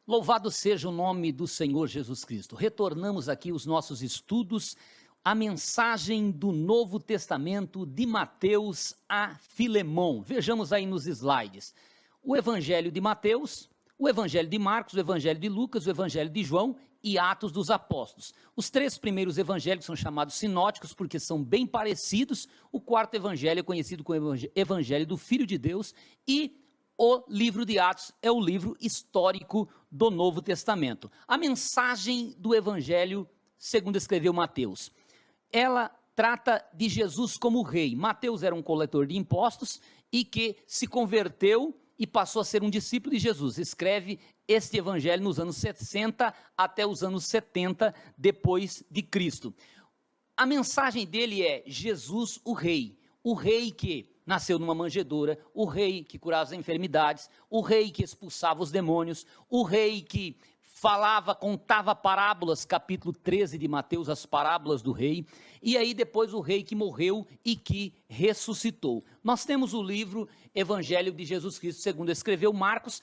Louvado seja o nome do Senhor Jesus Cristo. Retornamos aqui os nossos estudos, a mensagem do Novo Testamento de Mateus a Filemão. Vejamos aí nos slides. O Evangelho de Mateus, o Evangelho de Marcos, o Evangelho de Lucas, o Evangelho de João e Atos dos Apóstolos. Os três primeiros evangelhos são chamados sinóticos porque são bem parecidos. O quarto evangelho é conhecido como Evangelho do Filho de Deus e o livro de Atos é o livro histórico do Novo Testamento. A mensagem do Evangelho, segundo escreveu Mateus, ela trata de Jesus como rei. Mateus era um coletor de impostos e que se converteu e passou a ser um discípulo de Jesus. Escreve este evangelho nos anos 60 até os anos 70 depois de Cristo. A mensagem dele é Jesus o rei que nasceu numa manjedoura, o rei que curava as enfermidades, o rei que expulsava os demônios, o rei que falava, contava parábolas, capítulo 13 de Mateus, as parábolas do rei, e aí depois o rei que morreu e que ressuscitou. Nós temos o livro Evangelho de Jesus Cristo, segundo escreveu Marcos,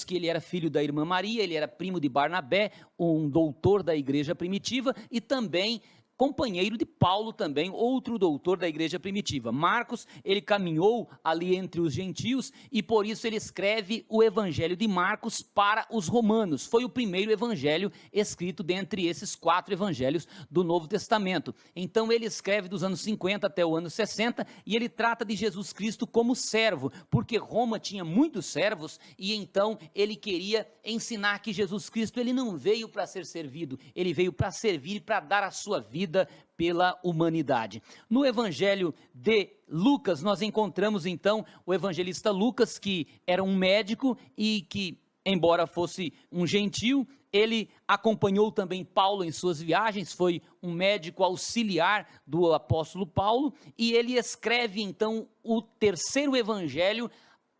que ele era filho da irmã Maria, ele era primo de Barnabé, um doutor da igreja primitiva, e também companheiro de Paulo também, outro doutor da igreja primitiva. Marcos, ele caminhou ali entre os gentios e por isso ele escreve o evangelho de Marcos para os romanos. Foi o primeiro evangelho escrito dentre esses quatro evangelhos do Novo Testamento. Então ele escreve dos anos 50 até o ano 60 e ele trata de Jesus Cristo como servo, porque Roma tinha muitos servos e então ele queria ensinar que Jesus Cristo ele não veio para ser servido, ele veio para servir e para dar a sua vida pela humanidade. No Evangelho de Lucas, nós encontramos então o evangelista Lucas, que era um médico e que, embora fosse um gentio, ele acompanhou também Paulo em suas viagens, foi um médico auxiliar do apóstolo Paulo, e ele escreve então o terceiro evangelho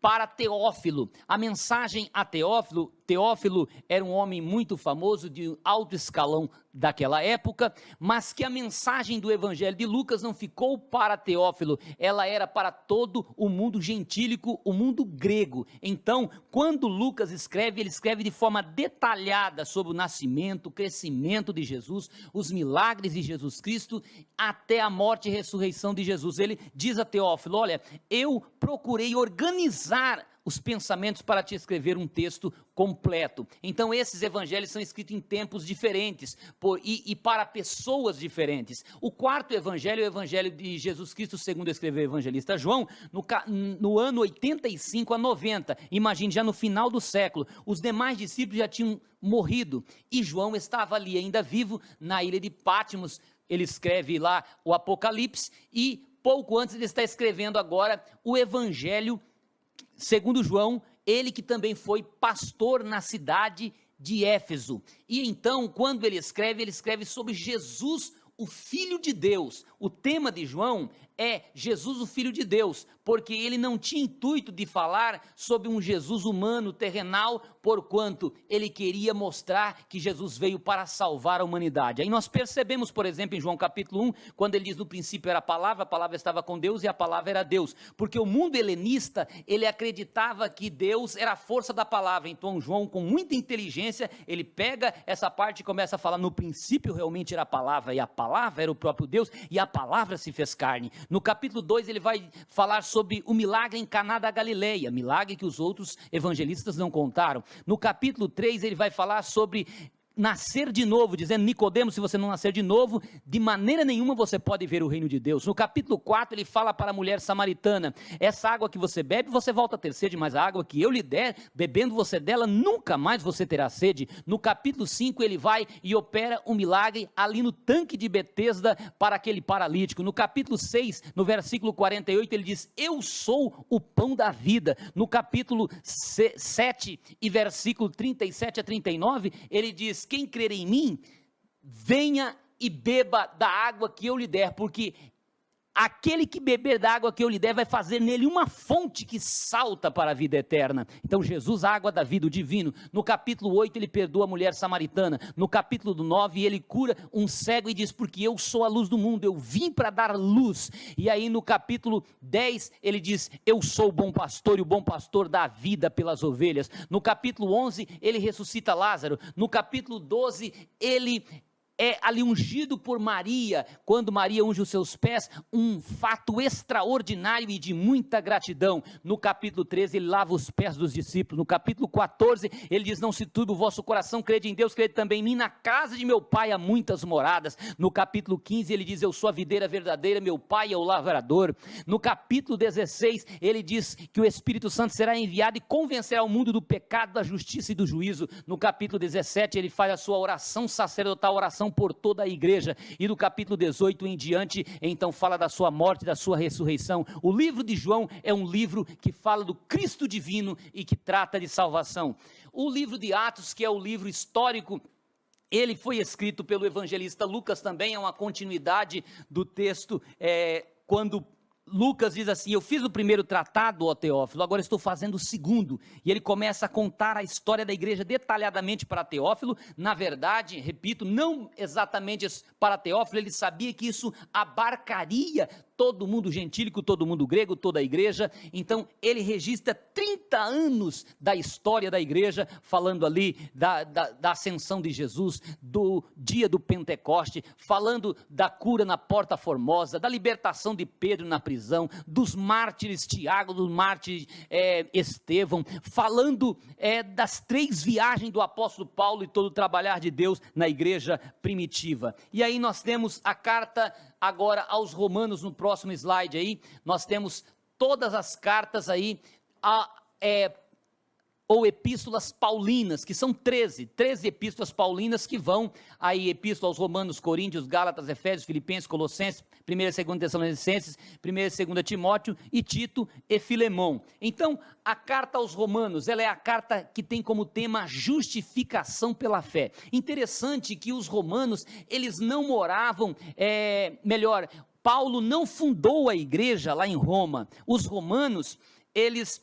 para Teófilo. A mensagem a Teófilo era um homem muito famoso, de alto escalão daquela época, mas que a mensagem do evangelho de Lucas não ficou para Teófilo, ela era para todo o mundo gentílico, o mundo grego. Então, quando Lucas escreve, ele escreve de forma detalhada sobre o nascimento, o crescimento de Jesus, os milagres de Jesus Cristo, até a morte e ressurreição de Jesus. Ele diz a Teófilo, olha, eu procurei organizar os pensamentos para te escrever um texto completo. Então esses evangelhos são escritos em tempos diferentes e para pessoas diferentes. O quarto evangelho é o evangelho de Jesus Cristo, segundo escreveu o evangelista João, no ano 85 a 90, imagine, já no final do século, os demais discípulos já tinham morrido, e João estava ali ainda vivo, na ilha de Patmos. Ele escreve lá o Apocalipse, e pouco antes ele está escrevendo agora o evangelho segundo João, ele que também foi pastor na cidade de Éfeso. E então, quando ele escreve sobre Jesus, o Filho de Deus. O tema de João é Jesus, o Filho de Deus, porque ele não tinha intuito de falar sobre um Jesus humano, terrenal, porquanto ele queria mostrar que Jesus veio para salvar a humanidade. Aí nós percebemos, por exemplo, em João capítulo 1, quando ele diz, no princípio era a palavra estava com Deus e a palavra era Deus, porque o mundo helenista, ele acreditava que Deus era a força da palavra. Então João, com muita inteligência, ele pega essa parte e começa a falar, no princípio realmente era a palavra, e a palavra era o próprio Deus, e a palavra se fez carne. No capítulo 2 ele vai falar sobre o milagre em Caná da Galileia, milagre que os outros evangelistas não contaram. No capítulo 3 ele vai falar sobre nascer de novo, dizendo, Nicodemo, se você não nascer de novo, de maneira nenhuma você pode ver o reino de Deus. No capítulo 4 ele fala para a mulher samaritana, essa água que você bebe, você volta a ter sede, mas a água que eu lhe der, bebendo você dela, nunca mais você terá sede. No capítulo 5 ele vai e opera um milagre ali no tanque de Betesda para aquele paralítico. No capítulo 6, no versículo 48, ele diz, eu sou o pão da vida. No capítulo 7 e versículo 37 a 39, ele diz, quem crer em mim, venha e beba da água que eu lhe der, porque aquele que beber da água que eu lhe der vai fazer nele uma fonte que salta para a vida eterna. Então Jesus, a água da vida, o divino. No capítulo 8 ele perdoa a mulher samaritana. No capítulo 9 ele cura um cego e diz, porque eu sou a luz do mundo, eu vim para dar luz. E aí no capítulo 10 ele diz, eu sou o bom pastor e o bom pastor dá a vida pelas ovelhas. No capítulo 11 ele ressuscita Lázaro. No capítulo 12 ele é ali ungido por Maria, quando Maria unge os seus pés, um fato extraordinário e de muita gratidão. No capítulo 13 ele lava os pés dos discípulos. No capítulo 14 ele diz, não se turbe o vosso coração, crede em Deus, crede também em mim, na casa de meu pai há muitas moradas. No capítulo 15 ele diz, eu sou a videira verdadeira, meu pai é o lavrador. No capítulo 16 ele diz que o Espírito Santo será enviado e convencerá o mundo do pecado, da justiça e do juízo. No capítulo 17 ele faz a sua oração sacerdotal, oração por toda a igreja, e do capítulo 18 em diante, então fala da sua morte, da sua ressurreição. O livro de João é um livro que fala do Cristo divino e que trata de salvação. O livro de Atos, que é o livro histórico, ele foi escrito pelo evangelista Lucas, também é uma continuidade do texto, quando Lucas diz assim, eu fiz o primeiro tratado, ó Teófilo, agora estou fazendo o segundo, e ele começa a contar a história da igreja detalhadamente para Teófilo. Na verdade, repito, não exatamente para Teófilo, ele sabia que isso abarcaria todo mundo gentílico, todo mundo grego, toda a igreja. Então ele registra 30 anos da história da igreja, falando ali da ascensão de Jesus, do dia do Pentecoste, falando da cura na Porta Formosa, da libertação de Pedro na prisão, dos mártires Tiago, do mártir Estevão, falando das 3 viagens do apóstolo Paulo e todo o trabalhar de Deus na igreja primitiva. E aí nós temos a carta agora aos Romanos, no próximo slide aí, nós temos todas as cartas aí, ou epístolas paulinas, que são 13 epístolas paulinas que vão aí, epístola aos Romanos, Coríntios, Gálatas, Efésios, Filipenses, Colossenses, 1ª e 2ª Tessalonicenses, 1ª e 2ª Timóteo e Tito e Filemão. Então, a carta aos Romanos, ela é a carta que tem como tema justificação pela fé. Interessante que os romanos, eles não moravam, Paulo não fundou a igreja lá em Roma. Os romanos, eles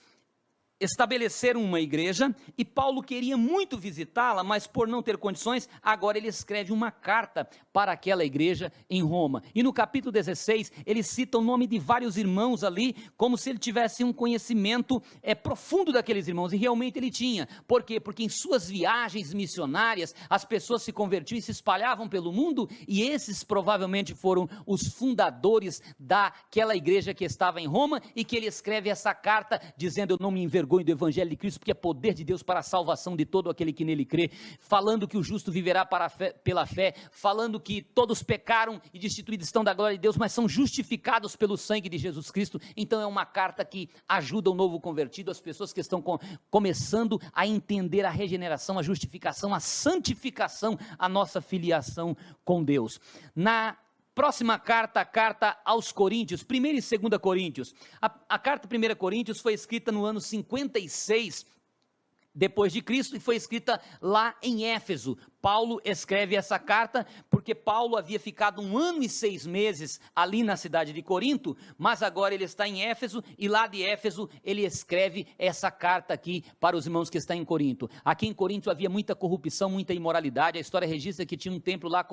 estabeleceram uma igreja e Paulo queria muito visitá-la, mas por não ter condições, agora ele escreve uma carta para aquela igreja em Roma. E no capítulo 16, ele cita o nome de vários irmãos ali, como se ele tivesse um conhecimento profundo daqueles irmãos, e realmente ele tinha. Por quê? Porque em suas viagens missionárias, as pessoas se convertiam e se espalhavam pelo mundo, e esses provavelmente foram os fundadores daquela igreja que estava em Roma, e que ele escreve essa carta, dizendo, eu não me envergonho do evangelho de Cristo, porque é poder de Deus para a salvação de todo aquele que nele crê, falando que o justo viverá pela fé, falando que todos pecaram e destituídos estão da glória de Deus, mas são justificados pelo sangue de Jesus Cristo. Então é uma carta que ajuda o novo convertido, as pessoas que estão começando a entender a regeneração, a justificação, a santificação, a nossa filiação com Deus. Na próxima carta, a carta aos Coríntios, 1ª e 2ª Coríntios. A carta 1ª Coríntios foi escrita no ano 56 depois de Cristo e foi escrita lá em Éfeso. Paulo escreve essa carta porque Paulo havia ficado 1 ano e 6 meses ali na cidade de Corinto, mas agora ele está em Éfeso, e lá de Éfeso ele escreve essa carta aqui para os irmãos que estão em Corinto. Aqui em Corinto havia muita corrupção, muita imoralidade. A história registra que tinha um templo lá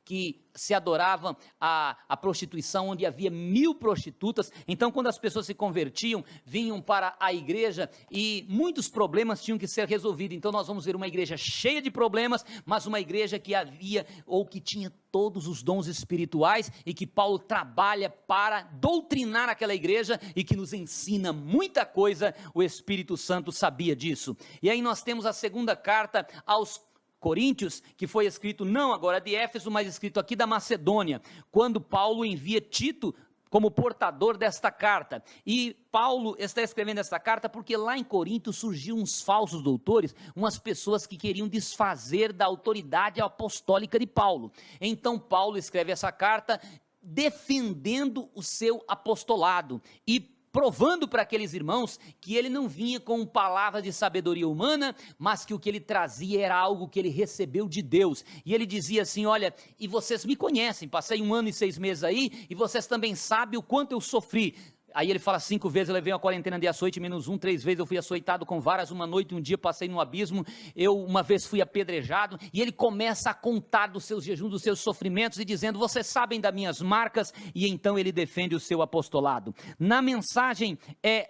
que se adorava a prostituição, onde havia 1000 prostitutas. Então quando as pessoas se convertiam, vinham para a igreja e muitos problemas tinham que ser resolvidos. Então nós vamos ver uma igreja cheia de problemas, mas uma igreja que havia, ou que tinha todos os dons espirituais, e que Paulo trabalha para doutrinar aquela igreja, e que nos ensina muita coisa. O Espírito Santo sabia disso. E aí nós temos a 2ª carta aos Coríntios, que foi escrito não agora de Éfeso, mas escrito aqui da Macedônia, quando Paulo envia Tito como portador desta carta. E Paulo está escrevendo esta carta porque lá em Corinto surgiam uns falsos doutores, umas pessoas que queriam desfazer da autoridade apostólica de Paulo. Então Paulo escreve essa carta defendendo o seu apostolado, e provando para aqueles irmãos que ele não vinha com palavras de sabedoria humana, mas que o que ele trazia era algo que ele recebeu de Deus. E ele dizia assim: olha, e vocês me conhecem, passei 1 ano e 6 meses aí, e vocês também sabem o quanto eu sofri. Aí ele fala: 5 vezes eu levei uma quarentena de açoite, -1, 3 vezes eu fui açoitado com varas, uma noite, um dia passei no abismo, eu uma vez fui apedrejado, e ele começa a contar dos seus jejuns, dos seus sofrimentos, e dizendo: vocês sabem das minhas marcas, e então ele defende o seu apostolado. Na mensagem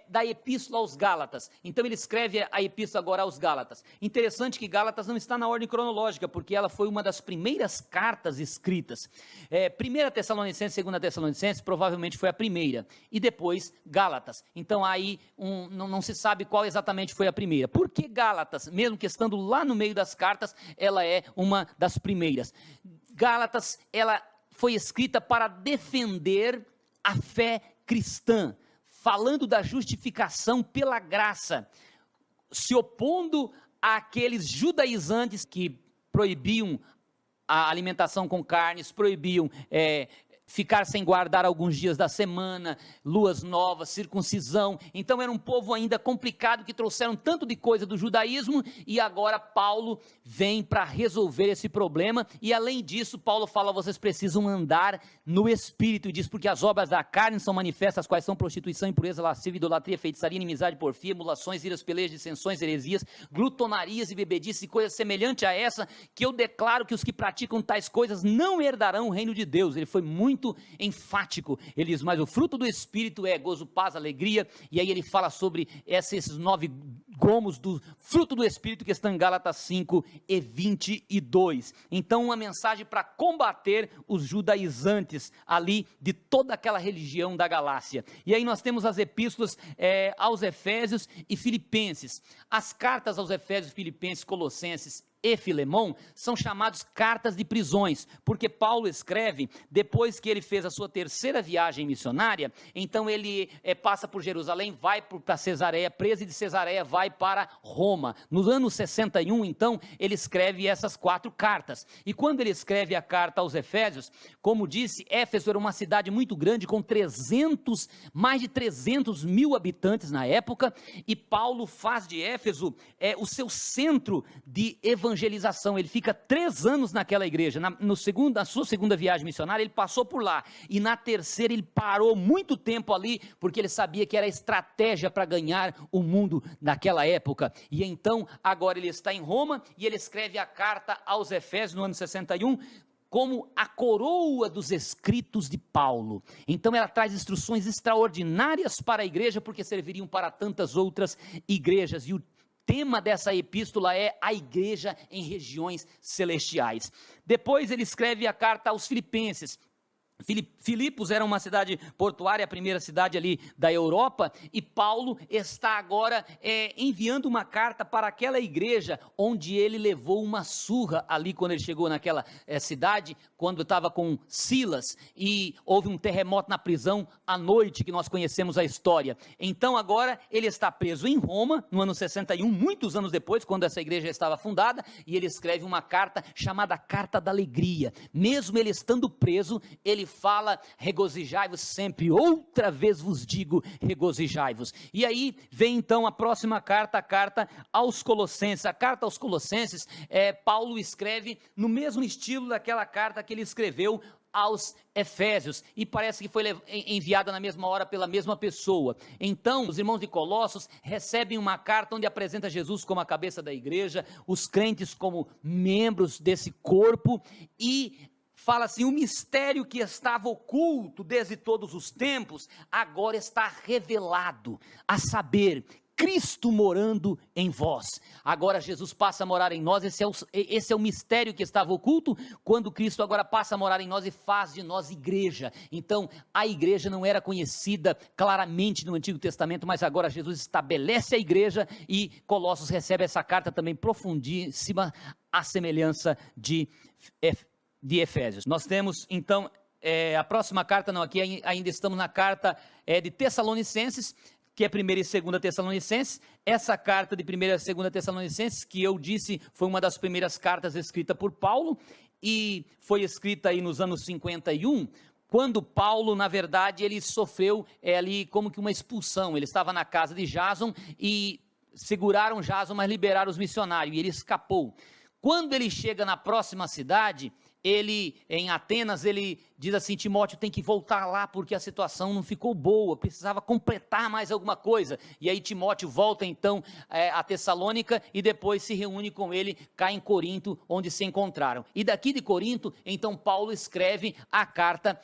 da epístola aos Gálatas, então ele escreve a epístola agora aos Gálatas. Interessante que Gálatas não está na ordem cronológica, porque ela foi uma das primeiras cartas escritas. 1 Tessalonicenses, 2 Tessalonicenses, provavelmente foi a primeira, e depois Gálatas. Então aí não se sabe qual exatamente foi a primeira. Por que Gálatas, mesmo que estando lá no meio das cartas, ela é uma das primeiras? Gálatas, ela foi escrita para defender a fé cristã, falando da justificação pela graça, se opondo àqueles judaizantes que proibiam a alimentação com carnes, proibiam ficar sem guardar alguns dias da semana, luas novas, circuncisão. Então era um povo ainda complicado, que trouxeram tanto de coisa do judaísmo, e agora Paulo vem para resolver esse problema. E além disso, Paulo fala: vocês precisam andar no Espírito, e diz: porque as obras da carne são manifestas, quais são prostituição, impureza, lascívia, idolatria, feitiçaria, inimizade, porfia, emulações, iras, pelejas, dissensões, heresias, glutonarias e bebedices e coisas semelhantes a essa, que eu declaro que os que praticam tais coisas não herdarão o reino de Deus. Ele foi muito enfático. Ele diz: mas o fruto do Espírito é gozo, paz, alegria. E aí ele fala sobre esses 9 gomos do fruto do Espírito, que estão em Gálatas 5 e 22. Então uma mensagem para combater os judaizantes ali de toda aquela religião da Galácia. E aí nós temos as epístolas aos Efésios e Filipenses. As cartas aos Efésios, Filipenses, Colossenses e Filemão são chamados cartas de prisões, porque Paulo escreve depois que ele fez a sua 3ª viagem missionária. Então ele passa por Jerusalém, vai para Cesareia, preso, e de Cesareia vai para Roma. No ano 61, então, ele escreve essas 4 cartas. E quando ele escreve a carta aos Efésios, como disse, Éfeso era uma cidade muito grande, com mais de 300 mil habitantes na época, e Paulo faz de Éfeso o seu centro de evangelização. Ele fica 3 anos naquela igreja. Na sua 2ª viagem missionária, ele passou por lá, e na 3ª ele parou muito tempo ali, porque ele sabia que era estratégia para ganhar o mundo naquela época. E então agora ele está em Roma, e ele escreve a carta aos Efésios no ano 61, como a coroa dos escritos de Paulo. Então ela traz instruções extraordinárias para a igreja, porque serviriam para tantas outras igrejas. E o tema dessa epístola é a igreja em regiões celestiais. Depois ele escreve a carta aos Filipenses. Filipos era uma cidade portuária, a primeira cidade ali da Europa, e Paulo está agora enviando uma carta para aquela igreja, onde ele levou uma surra ali quando ele chegou naquela cidade, quando estava com Silas, e houve um terremoto na prisão à noite, que nós conhecemos a história. Então agora ele está preso em Roma, no ano 61, muitos anos depois, quando essa igreja estava fundada, e ele escreve uma carta chamada Carta da Alegria. Mesmo ele estando preso, ele fala: regozijai-vos sempre, outra vez vos digo, regozijai-vos. E aí vem então a próxima carta, a carta aos Colossenses. A carta aos Colossenses, Paulo escreve no mesmo estilo daquela carta que ele escreveu aos Efésios, e parece que foi enviada na mesma hora pela mesma pessoa. Então os irmãos de Colossos recebem uma carta onde apresenta Jesus como a cabeça da igreja, os crentes como membros desse corpo, e fala assim: o mistério que estava oculto desde todos os tempos, agora está revelado, a saber, Cristo morando em vós. Agora Jesus passa a morar em nós. Esse é o mistério que estava oculto, quando Cristo agora passa a morar em nós e faz de nós igreja. Então a igreja não era conhecida claramente no Antigo Testamento, mas agora Jesus estabelece a igreja, e Colossos recebe essa carta também profundíssima, à semelhança de Efésios. Nós temos então a próxima carta, não, aqui ainda estamos na carta de Tessalonicenses, que é 1ª e 2ª Tessalonicenses. Essa carta de 1ª e 2ª Tessalonicenses, que eu disse, foi uma das primeiras cartas escritas por Paulo, e foi escrita aí nos anos 51, quando Paulo, na verdade, ele sofreu ali como que uma expulsão. Ele estava na casa de Jason e seguraram Jason, mas liberaram os missionários, e ele escapou. Quando ele chega na próxima cidade, em Atenas, ele diz assim: Timóteo tem que voltar lá porque a situação não ficou boa, precisava completar mais alguma coisa. E aí Timóteo volta então a Tessalônica e depois se reúne com ele cá em Corinto, onde se encontraram. E daqui de Corinto, então Paulo escreve a carta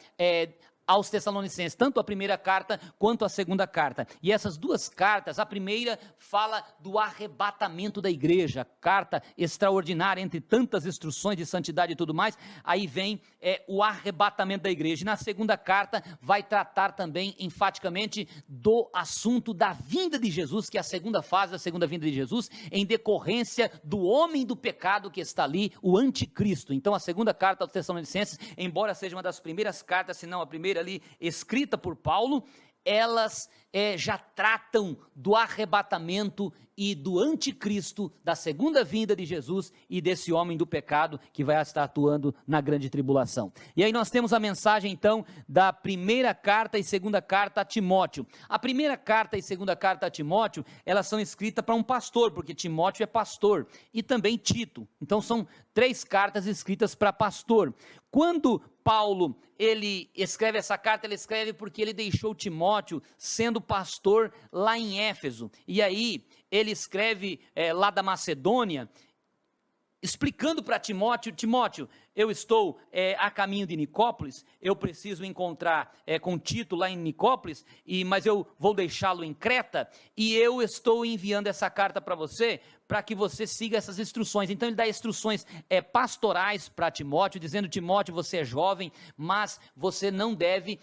aos Tessalonicenses, tanto a primeira carta quanto a segunda carta. E essas duas cartas, a primeira fala do arrebatamento da igreja, carta extraordinária, entre tantas instruções de santidade e tudo mais. Aí vem o arrebatamento da igreja. E na segunda carta vai tratar também enfaticamente do assunto da vinda de Jesus, que é a segunda fase da segunda vinda de Jesus, em decorrência do homem do pecado que está ali, o anticristo. Então a segunda carta aos Tessalonicenses, embora seja uma das primeiras cartas, se não a primeira ali escrita por Paulo, elas já tratam do arrebatamento e do anticristo, da segunda vinda de Jesus e desse homem do pecado que vai estar atuando na grande tribulação. E aí nós temos a mensagem então da primeira carta e segunda carta a Timóteo. A primeira carta e segunda carta a Timóteo, elas são escritas para um pastor, porque Timóteo é pastor, e também Tito. Então são 3 cartas escritas para pastor. Quando Paulo, ele escreve essa carta, ele escreve porque ele deixou Timóteo sendo pastor lá em Éfeso, e aí ele escreve lá da Macedônia, explicando para Timóteo: Timóteo, eu estou a caminho de Nicópolis, eu preciso encontrar com Tito lá em Nicópolis, mas eu vou deixá-lo em Creta, e eu estou enviando essa carta para você, para que você siga essas instruções. Então ele dá instruções pastorais para Timóteo, dizendo: Timóteo, você é jovem, mas você não deve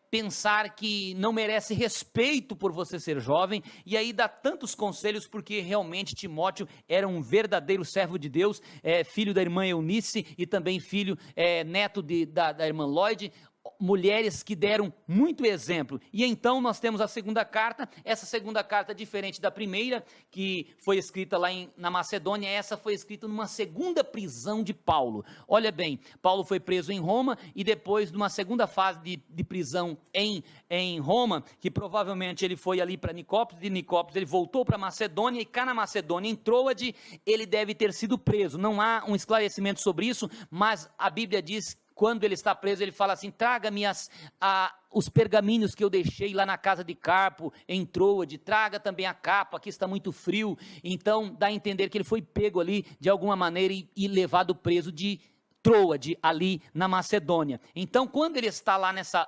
pensar que não merece respeito por você ser jovem. E aí dá tantos conselhos, porque realmente Timóteo era um verdadeiro servo de Deus, filho da irmã Eunice e também filho, neto da irmã Lloyd, mulheres que deram muito exemplo. E então nós temos a segunda carta. Essa segunda carta, diferente da primeira, que foi escrita lá na Macedônia, essa foi escrita numa segunda prisão de Paulo. Olha bem, Paulo foi preso em Roma, e depois de uma segunda fase de prisão em Roma, que provavelmente ele foi ali para Nicópolis, de Nicópolis ele voltou para Macedônia, e cá na Macedônia, em Troade, ele deve ter sido preso. Não há um esclarecimento sobre isso, mas a Bíblia diz: quando ele está preso, ele fala assim: traga-me os pergaminhos que eu deixei lá na casa de Carpo, em Troade, traga também a capa, aqui está muito frio. Então dá a entender que ele foi pego ali de alguma maneira e levado preso de Troade, ali na Macedônia. Então quando ele está lá nessa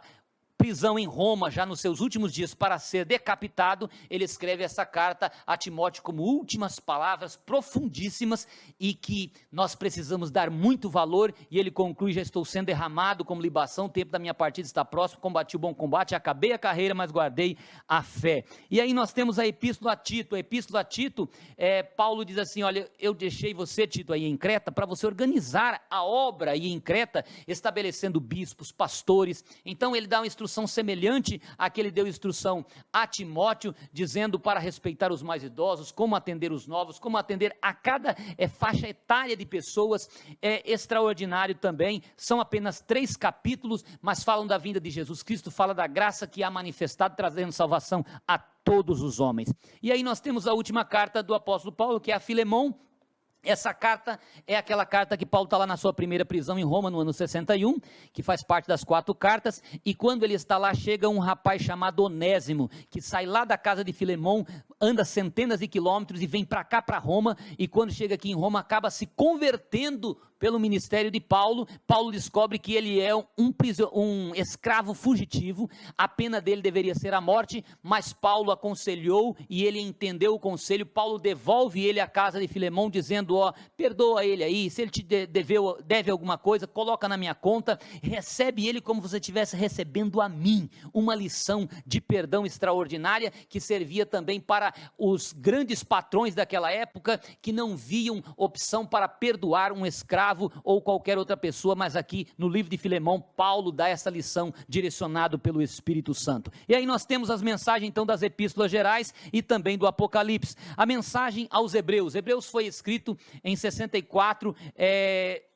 prisão em Roma, já nos seus últimos dias para ser decapitado, ele escreve essa carta a Timóteo como últimas palavras profundíssimas, e que nós precisamos dar muito valor. E ele conclui: já estou sendo derramado como libação, o tempo da minha partida está próximo, combati o bom combate, acabei a carreira, mas guardei a fé. E aí nós temos a epístola a Tito. A epístola a Tito, Paulo diz assim: olha, eu deixei você, Tito, aí em Creta, para você organizar a obra aí em Creta, estabelecendo bispos, pastores. Então ele dá uma instrução semelhante à que ele deu instrução a Timóteo, dizendo para respeitar os mais idosos, como atender os novos, como atender a cada faixa etária de pessoas. É extraordinário também. São apenas 3 capítulos, mas falam da vinda de Jesus Cristo, fala da graça que há manifestado, trazendo salvação a todos os homens. E aí nós temos a última carta do apóstolo Paulo, que é a Filemon. Essa carta é aquela carta que Paulo está lá na sua primeira prisão em Roma, no ano 61, que faz parte das 4 cartas, e quando ele está lá, chega um rapaz chamado Onésimo, que sai lá da casa de Filemon, anda centenas de quilômetros e vem para cá, para Roma, e quando chega aqui em Roma, acaba se convertendo pelo ministério de Paulo. Paulo descobre que ele é um escravo fugitivo, a pena dele deveria ser a morte, mas Paulo aconselhou e ele entendeu o conselho. Paulo devolve ele à casa de Filemon, dizendo: perdoa ele aí, se ele te deve alguma coisa, coloca na minha conta, recebe ele como você estivesse recebendo a mim, uma lição de perdão extraordinária, que servia também para os grandes patrões daquela época, que não viam opção para perdoar um escravo ou qualquer outra pessoa, mas aqui no livro de Filemão, Paulo dá essa lição direcionado pelo Espírito Santo. E aí nós temos as mensagens então das epístolas gerais e também do Apocalipse. A mensagem aos Hebreus foi escrito em 64,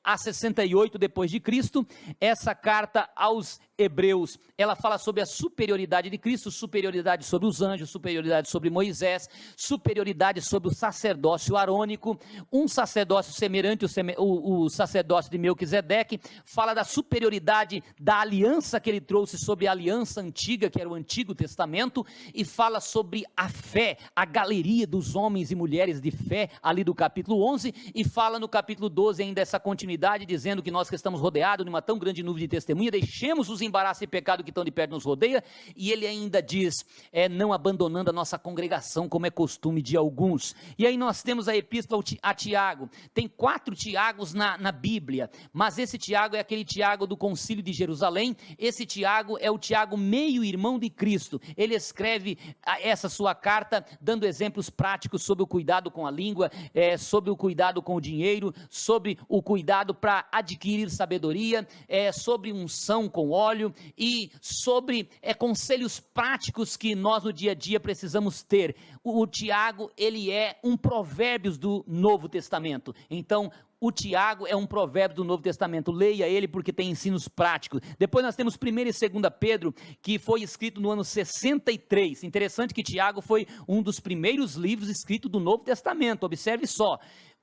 a 68 depois de Cristo, essa carta aos Hebreus, ela fala sobre a superioridade de Cristo, superioridade sobre os anjos, superioridade sobre Moisés, superioridade sobre o sacerdócio arônico, um sacerdócio semelhante o sacerdócio de Melquisedeque, fala da superioridade da aliança que ele trouxe sobre a aliança antiga, que era o Antigo Testamento, e fala sobre a fé, a galeria dos homens e mulheres de fé, ali do capítulo 11, e fala no capítulo 12 ainda essa continuidade, dizendo que nós que estamos rodeados de uma tão grande nuvem de testemunha, deixemos os embaraços e pecado que estão de perto nos rodeia, e ele ainda diz, não abandonando a nossa congregação, como é costume de alguns. E aí nós temos a epístola a Tiago, tem 4 Tiagos na Bíblia, mas esse Tiago é aquele Tiago do concílio de Jerusalém, esse Tiago é o Tiago meio-irmão de Cristo, ele escreve essa sua carta, dando exemplos práticos sobre o cuidado com a língua, sobre o cuidado com o dinheiro, sobre o cuidado para adquirir sabedoria, sobre unção com óleo, e sobre conselhos práticos que nós no dia a dia precisamos ter. O Tiago, ele é um provérbios do Novo Testamento, então o Tiago é um provérbio do Novo Testamento, leia ele porque tem ensinos práticos. Depois nós temos 1 e 2 Pedro, que foi escrito no ano 63, interessante que Tiago foi um dos primeiros livros escritos do Novo Testamento, observe só,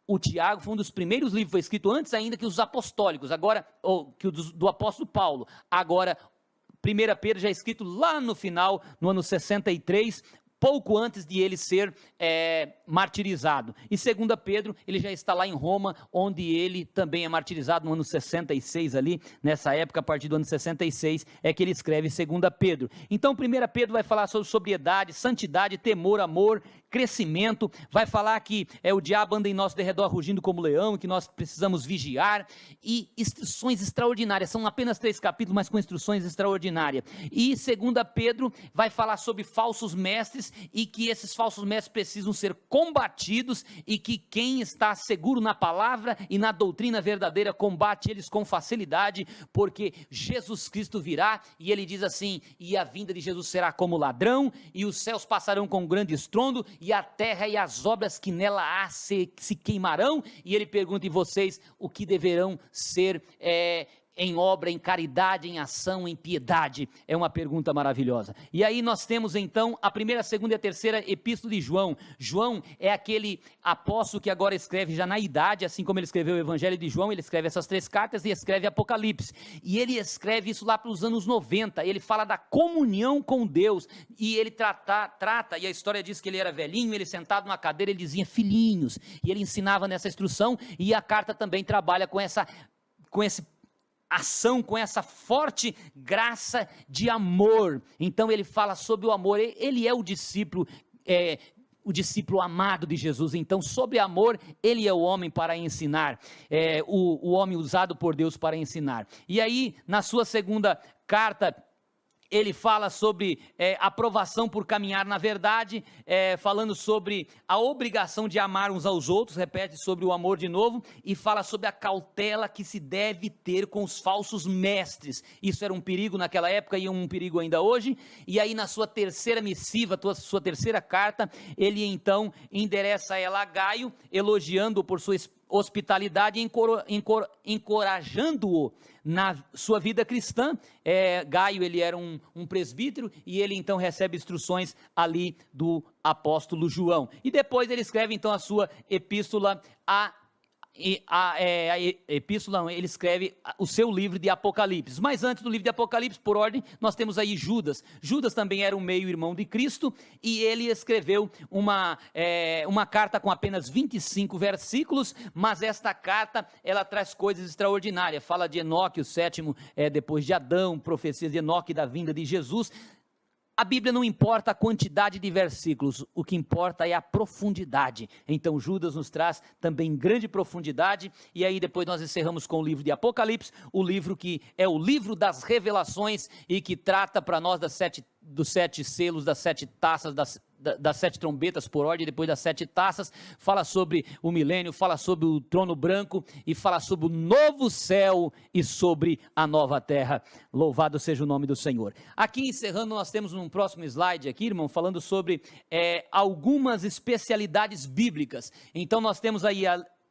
o Tiago foi um dos primeiros livros, foi escrito antes ainda que os apostólicos, agora, que o do apóstolo Paulo, agora 1 Pedro já é escrito lá no final, no ano 63, pouco antes de ele ser martirizado, e 2 Pedro, ele já está lá em Roma, onde ele também é martirizado no ano 66 ali, nessa época, a partir do ano 66, é que ele escreve 2 Pedro, então 1 Pedro vai falar sobre sobriedade, santidade, temor, amor, crescimento, vai falar que o diabo anda em nosso derredor rugindo como leão, que nós precisamos vigiar, e instruções extraordinárias, são apenas 3 capítulos, mas com instruções extraordinárias, e 2 Pedro vai falar sobre falsos mestres, e que esses falsos mestres precisam ser combatidos, e que quem está seguro na palavra e na doutrina verdadeira, combate eles com facilidade, porque Jesus Cristo virá, e ele diz assim, e a vinda de Jesus será como ladrão, e os céus passarão com grande estrondo, e a terra e as obras que nela há se queimarão, e ele pergunta em vocês, o que deverão ser em obra, em caridade, em ação, em piedade? É uma pergunta maravilhosa. E aí nós temos então a 1ª, 2ª e a 3ª epístola de João. João é aquele apóstolo que agora escreve já na idade, assim como ele escreveu o Evangelho de João, ele escreve essas 3 cartas e escreve Apocalipse. E ele escreve isso lá para os anos 90, ele fala da comunhão com Deus, e ele trata, e a história diz que ele era velhinho, ele sentado numa cadeira, ele dizia filhinhos, e ele ensinava nessa instrução, e a carta também trabalha com essa ação, com essa forte graça de amor. Então ele fala sobre o amor, ele é o discípulo amado de Jesus, então sobre amor, ele é o homem para ensinar, o homem usado por Deus para ensinar. E aí na sua 2ª carta, ele fala sobre aprovação por caminhar na verdade, falando sobre a obrigação de amar uns aos outros, repete sobre o amor de novo, e fala sobre a cautela que se deve ter com os falsos mestres. Isso era um perigo naquela época e um perigo ainda hoje. E aí na sua 3ª missiva, sua 3ª carta, ele então endereça ela a Gaio, elogiando-o por sua hospitalidade, encorajando-o na sua vida cristã. Gaio, ele era um presbítero, e ele então recebe instruções ali do apóstolo João, e depois ele escreve então a sua epístola ele escreve o seu livro de Apocalipse. Mas antes do livro de Apocalipse, por ordem, nós temos aí Judas. Judas também era um meio-irmão de Cristo, e ele escreveu uma carta com apenas 25 versículos, mas esta carta, ela traz coisas extraordinárias, fala de Enoque, o 7º depois de Adão, profecias de Enoque, da vinda de Jesus. A Bíblia não importa a quantidade de versículos, o que importa é a profundidade. Então Judas nos traz também grande profundidade, e aí depois nós encerramos com o livro de Apocalipse, o livro que é o livro das revelações, e que trata para nós dos 7 selos, das 7 taças, das 7 trombetas por ordem, depois das 7 taças, fala sobre o milênio, fala sobre o trono branco, e fala sobre o novo céu e sobre a nova terra. Louvado seja o nome do Senhor. Aqui encerrando, nós temos um próximo slide aqui, irmão, falando sobre algumas especialidades bíblicas. Então nós temos aí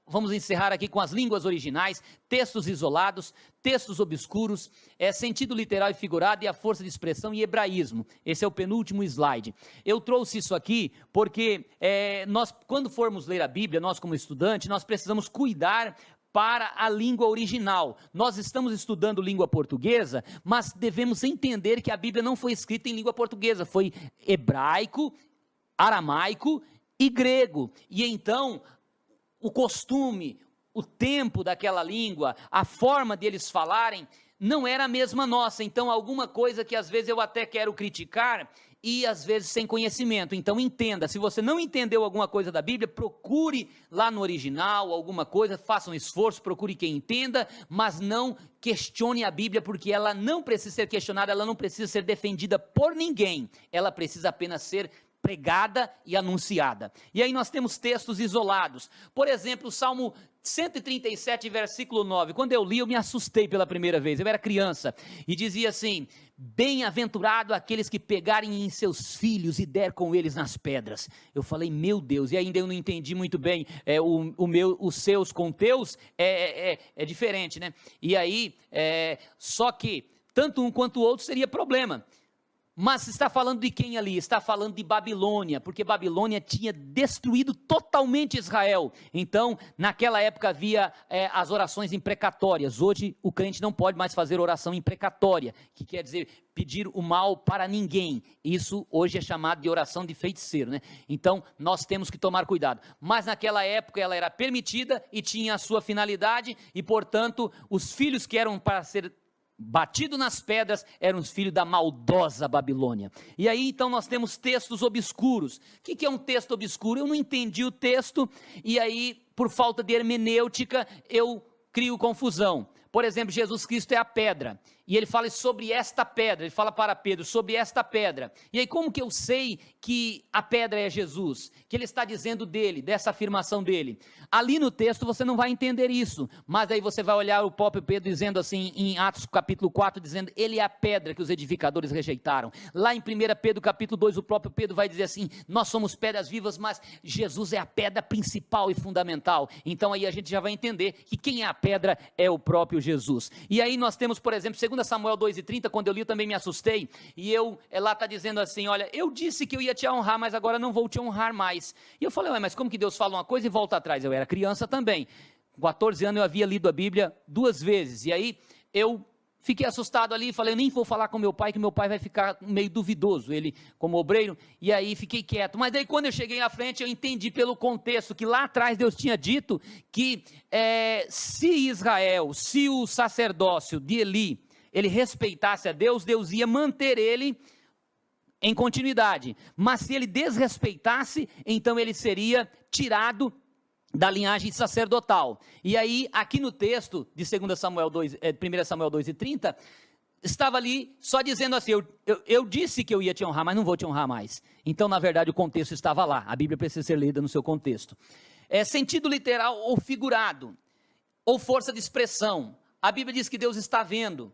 vamos encerrar aqui com as línguas originais, textos isolados, textos obscuros, sentido literal e figurado e a força de expressão e hebraísmo. Esse é o penúltimo slide. Eu trouxe isso aqui porque nós, quando formos ler a Bíblia, nós como estudante, nós precisamos cuidar para a língua original. Nós estamos estudando língua portuguesa, mas devemos entender que a Bíblia não foi escrita em língua portuguesa, foi hebraico, aramaico e grego. E então, o costume, o tempo daquela língua, a forma deles falarem, não era a mesma nossa. Então, alguma coisa que às vezes eu até quero criticar, e às vezes sem conhecimento. Então entenda, se você não entendeu alguma coisa da Bíblia, procure lá no original, alguma coisa, faça um esforço, procure quem entenda, mas não questione a Bíblia, porque ela não precisa ser questionada, ela não precisa ser defendida por ninguém, ela precisa apenas ser pregada e anunciada. E aí nós temos textos isolados, por exemplo, o Salmo 137, versículo 9, quando eu li eu me assustei pela primeira vez, eu era criança, e dizia assim: bem-aventurado aqueles que pegarem em seus filhos e der com eles nas pedras. Eu falei, meu Deus, e ainda eu não entendi muito bem, os seus com teus, é diferente, né? E aí, só que, tanto um quanto o outro seria problema. Mas está falando de quem ali? Está falando de Babilônia, porque Babilônia tinha destruído totalmente Israel. Então, naquela época havia as orações imprecatórias. Hoje o crente não pode mais fazer oração imprecatória, que quer dizer pedir o mal para ninguém. Isso hoje é chamado de oração de feiticeiro, né? Então, nós temos que tomar cuidado. Mas naquela época ela era permitida e tinha a sua finalidade, e portanto, os filhos que eram para ser batido nas pedras, eram os filhos da maldosa Babilônia. E aí então nós temos textos obscuros. O que é um texto obscuro? Eu não entendi o texto, e aí por falta de hermenêutica eu crio confusão. Por exemplo, Jesus Cristo é a pedra, e ele fala sobre esta pedra, ele fala para Pedro, sobre esta pedra. E aí como que eu sei que a pedra é Jesus? Que ele está dizendo dele, dessa afirmação dele? Ali no texto você não vai entender isso, mas aí você vai olhar o próprio Pedro dizendo assim, em Atos capítulo 4, dizendo, ele é a pedra que os edificadores rejeitaram. Lá em 1 Pedro capítulo 2, o próprio Pedro vai dizer assim, nós somos pedras vivas, mas Jesus é a pedra principal e fundamental. Então aí a gente já vai entender que quem é a pedra é o próprio Jesus. E aí nós temos, por exemplo, 2 Samuel 2:30, quando eu li eu também me assustei, e lá está dizendo assim, olha, eu disse que eu ia te honrar, mas agora não vou te honrar mais. E eu falei, mas como que Deus fala uma coisa e volta atrás? Eu era criança também, com 14 anos eu havia lido a Bíblia 2 vezes, e aí eu fiquei assustado ali, falei, nem vou falar com meu pai, que meu pai vai ficar meio duvidoso, ele como obreiro, e aí fiquei quieto. Mas daí quando eu cheguei na frente, eu entendi pelo contexto, que lá atrás Deus tinha dito, que se Israel, se o sacerdócio de Eli, ele respeitasse a Deus, Deus ia manter ele em continuidade, mas se ele desrespeitasse, então ele seria tirado da linhagem sacerdotal. E aí, aqui no texto de 1 Samuel 2:30, estava ali só dizendo assim, eu disse que eu ia te honrar, mas não vou te honrar mais. Então, na verdade, o contexto estava lá, a Bíblia precisa ser lida no seu contexto. Sentido literal ou figurado, ou força de expressão. A Bíblia diz que Deus está vendo,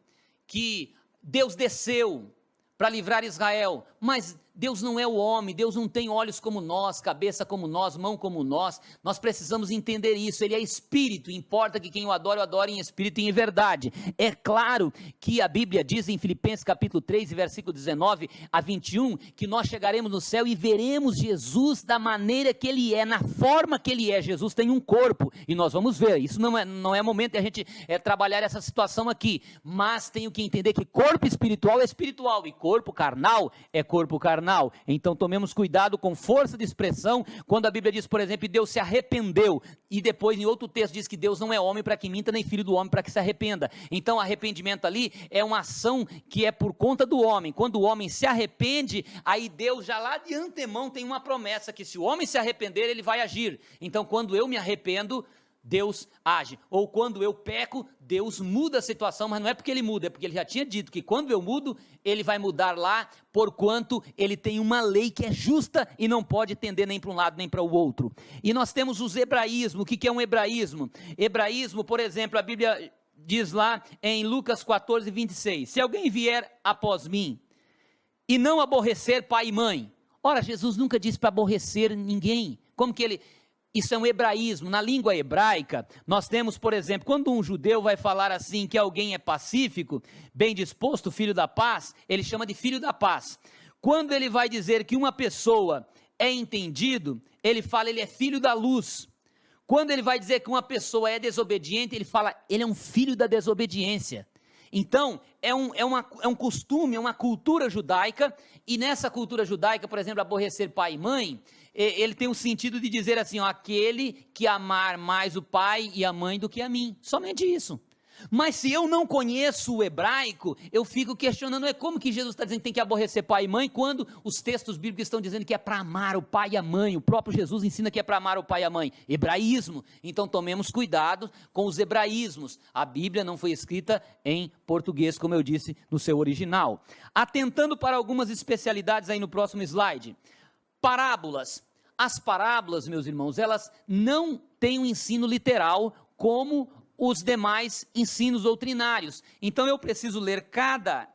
que Deus desceu para livrar Israel, mas Deus não é o homem, Deus não tem olhos como nós, cabeça como nós, mão como nós precisamos entender isso, ele é espírito, importa que quem o adore em espírito e em verdade. É claro que a Bíblia diz em Filipenses capítulo 3, versículo 19 a 21, que nós chegaremos no céu e veremos Jesus da maneira que ele é, na forma que ele é. Jesus tem um corpo, e nós vamos ver, isso não é momento de a gente trabalhar essa situação aqui, mas tenho que entender que corpo espiritual é espiritual, e corpo carnal é corpo carnal. Então tomemos cuidado com força de expressão, quando a Bíblia diz, por exemplo, Deus se arrependeu, e depois em outro texto diz que Deus não é homem para que minta, nem filho do homem para que se arrependa. Então arrependimento ali é uma ação que é por conta do homem. Quando o homem se arrepende, aí Deus já lá de antemão tem uma promessa, que se o homem se arrepender, ele vai agir. Então quando eu me arrependo, Deus age, ou quando eu peco, Deus muda a situação, mas não é porque ele muda, é porque ele já tinha dito que quando eu mudo, ele vai mudar lá, porquanto ele tem uma lei que é justa e não pode tender nem para um lado nem para o outro. E nós temos os hebraísmos. O que é um hebraísmo? Hebraísmo, por exemplo, a Bíblia diz lá em Lucas 14:26, se alguém vier após mim e não aborrecer pai e mãe. Ora, Jesus nunca disse para aborrecer ninguém. Como que ele isso é um hebraísmo. Na língua hebraica, nós temos, por exemplo, quando um judeu vai falar assim que alguém é pacífico, bem disposto, filho da paz, ele chama de filho da paz. Quando ele vai dizer que uma pessoa é entendido, ele fala ele é filho da luz. Quando ele vai dizer que uma pessoa é desobediente, ele fala ele é um filho da desobediência. Então, é um costume, é uma cultura judaica, e nessa cultura judaica, por exemplo, aborrecer pai e mãe, ele tem um sentido de dizer assim, ó, aquele que amar mais o pai e a mãe do que a mim, somente isso. Mas se eu não conheço o hebraico, eu fico questionando, como que Jesus está dizendo que tem que aborrecer pai e mãe, quando os textos bíblicos estão dizendo que é para amar o pai e a mãe, o próprio Jesus ensina que é para amar o pai e a mãe, hebraísmo. Então tomemos cuidado com os hebraísmos, a Bíblia não foi escrita em português, como eu disse no seu original. Atentando para algumas especialidades aí no próximo slide, parábolas. As parábolas, meus irmãos, elas não têm um ensino literal como os demais ensinos doutrinários. Então eu preciso ler cada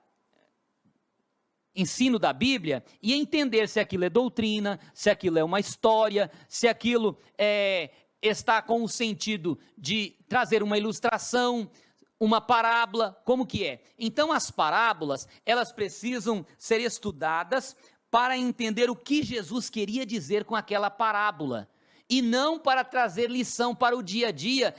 ensino da Bíblia e entender se aquilo é doutrina, se aquilo é uma história, se aquilo está com o sentido de trazer uma ilustração, uma parábola, como que é. Então as parábolas, elas precisam ser estudadas para entender o que Jesus queria dizer com aquela parábola, e não para trazer lição para o dia a dia,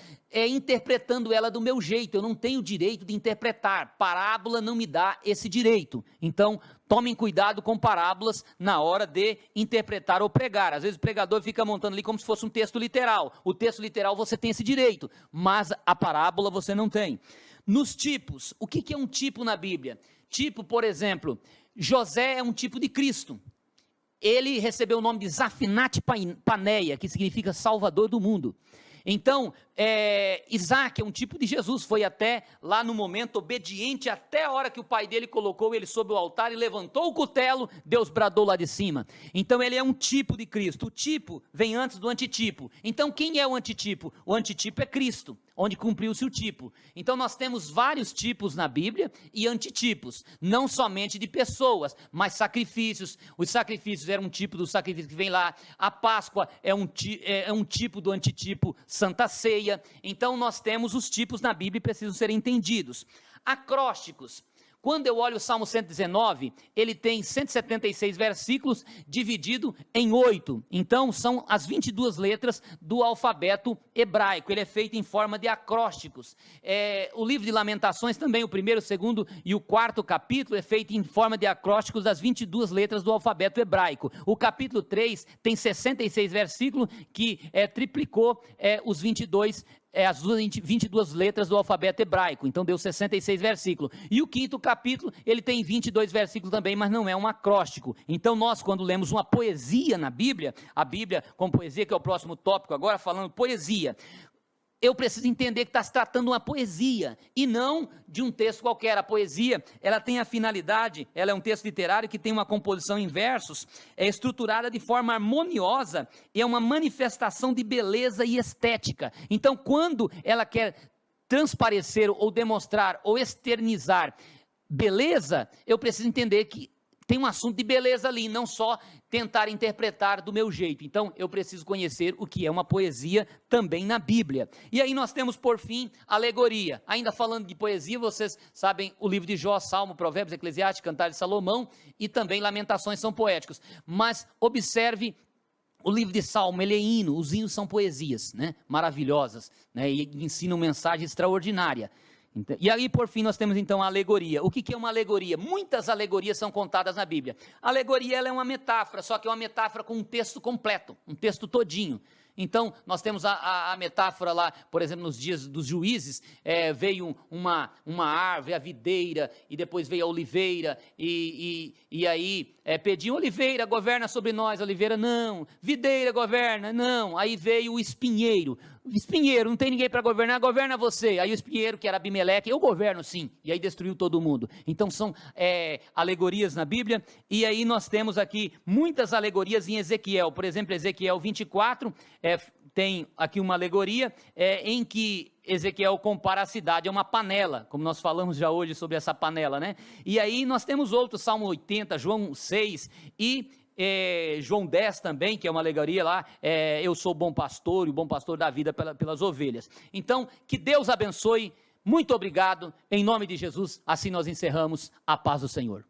interpretando ela do meu jeito. Eu não tenho direito de interpretar, parábola não me dá esse direito. Então, tomem cuidado com parábolas na hora de interpretar ou pregar. Às vezes o pregador fica montando ali como se fosse um texto literal. O texto literal você tem esse direito, mas a parábola você não tem. Nos tipos, o que é um tipo na Bíblia? Tipo, por exemplo, José é um tipo de Cristo. Ele recebeu o nome de Zafinat Paneia, que significa Salvador do mundo. Então, Isaac é um tipo de Jesus, foi até lá no momento obediente, até a hora que o pai dele colocou ele sobre o altar e levantou o cutelo, Deus bradou lá de cima. Então ele é um tipo de Cristo, o tipo vem antes do antitipo. Então quem é o antitipo? O antitipo é Cristo, onde cumpriu-se o tipo. Então nós temos vários tipos na Bíblia e antitipos, não somente de pessoas, mas sacrifícios. Os sacrifícios eram um tipo do sacrifício que vem lá, a Páscoa é um tipo do antitipo, Santa Ceia. Então nós temos os tipos na Bíblia e precisam ser entendidos. Acrósticos. Quando eu olho o Salmo 119, ele tem 176 versículos dividido em 8. Então são as 22 letras do alfabeto hebraico. Ele é feito em forma de acrósticos. O livro de Lamentações também, o primeiro, o segundo e o quarto capítulo é feito em forma de acrósticos das 22 letras do alfabeto hebraico. O capítulo 3 tem 66 versículos que triplicou os 22 as 22 letras do alfabeto hebraico, então deu 66 versículos, e o quinto capítulo, ele tem 22 versículos também, mas não é um acróstico. Então nós, quando lemos uma poesia na Bíblia, a Bíblia com poesia, que é o próximo tópico agora, falando poesia, eu preciso entender que está se tratando de uma poesia, e não de um texto qualquer. A poesia, ela tem a finalidade, ela é um texto literário que tem uma composição em versos, é estruturada de forma harmoniosa, e é uma manifestação de beleza e estética. Então, quando ela quer transparecer, ou demonstrar, ou externizar beleza, eu preciso entender que tem um assunto de beleza ali, não só tentar interpretar do meu jeito. Então, eu preciso conhecer o que é uma poesia também na Bíblia. E aí nós temos, por fim, alegoria. Ainda falando de poesia, vocês sabem, o livro de Jó, Salmo, Provérbios, Eclesiastes, Cantares de Salomão, e também Lamentações são poéticos. Mas observe o livro de Salmo, ele é hino, os hinos são poesias, né, maravilhosas, né, e ensinam mensagem extraordinária. E aí, por fim, nós temos então a alegoria. O que é uma alegoria? Muitas alegorias são contadas na Bíblia. A alegoria, ela é uma metáfora, só que é uma metáfora com um texto completo, um texto todinho. Então, nós temos a metáfora lá, por exemplo, nos dias dos juízes, veio uma árvore, a videira, e depois veio a oliveira, e aí pediam: oliveira, governa sobre nós. Oliveira, não. Videira, governa, não. Aí veio o espinheiro. Espinheiro, não tem ninguém para governar, governa você. Aí o espinheiro, que era Abimeleque: eu governo sim. E aí destruiu todo mundo. Então são alegorias na Bíblia. E aí nós temos aqui muitas alegorias em Ezequiel. Por exemplo, Ezequiel 24, tem aqui uma alegoria em que Ezequiel compara a cidade a uma panela, como nós falamos já hoje sobre essa panela, né? E aí nós temos outros, Salmo 80, João 6 e João 10 também, que é uma alegoria lá, eu sou o bom pastor, e o bom pastor dá vida pelas ovelhas. Então, que Deus abençoe, muito obrigado, em nome de Jesus, assim nós encerramos, a paz do Senhor.